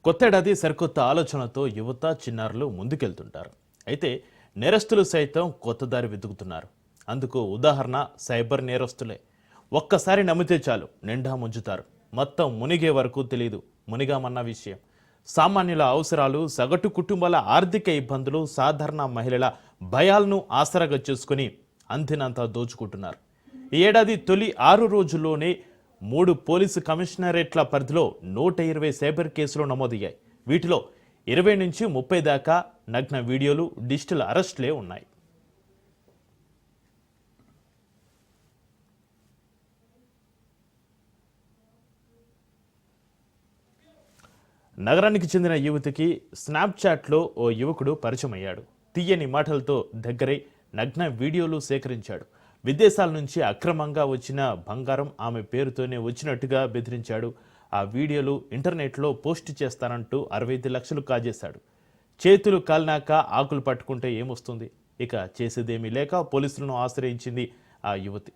కొత్తేడాది సరికొత్త ఆలోచనలతో యువత చిన్నారులు ముందుకెళ్తుంటారు. అయితే నేరస్తులు సైతం కొత్త దారి వెతుకుతున్నారు. అందుకు ఉదాహరణ సైబర్ నేరస్తులే. ఒక్కసారి నమ్మితే చాలు నిండా ముంచుతారు. మొత్తం మునిగే వరకు తెలియదు మునిగామన్న విషయం. సామాన్యుల అవసరాలు, సగటు కుటుంబాల ఆర్థిక ఇబ్బందులు, సాధారణ మహిళల భయాలను ఆసరాగా చేసుకుని అందినంత దోచుకుంటున్నారు. ఈ ఏడాది తొలి 6 రోజుల్లోనే 3 పోలీసు కమిషనరేట్ల పరిధిలో 120 సైబర్ కేసులు నమోదయ్యాయి. వీటిలో 20 నుంచి 30 దాకా నగ్న వీడియోలు, డిజిటల్ అరెస్టులే ఉన్నాయి. నగరానికి చెందిన యువతికి స్నాప్చాట్లో ఓ యువకుడు పరిచయం అయ్యాడు. తీయని మాటలతో దగ్గరై నగ్న వీడియోలు సేకరించాడు. విదేశాల నుంచి అక్రమంగా వచ్చిన బంగారం ఆమె పేరుతోనే వచ్చినట్టుగా బెదిరించాడు. ఆ వీడియోలు ఇంటర్నెట్లో పోస్ట్ చేస్తానంటూ 65 లక్షలు కాజేశాడు. చేతులు కాలినాక ఆకులు పట్టుకుంటే ఏమొస్తుంది? ఇక చేసేదేమీ లేక పోలీసులను ఆశ్రయించింది ఆ యువతి.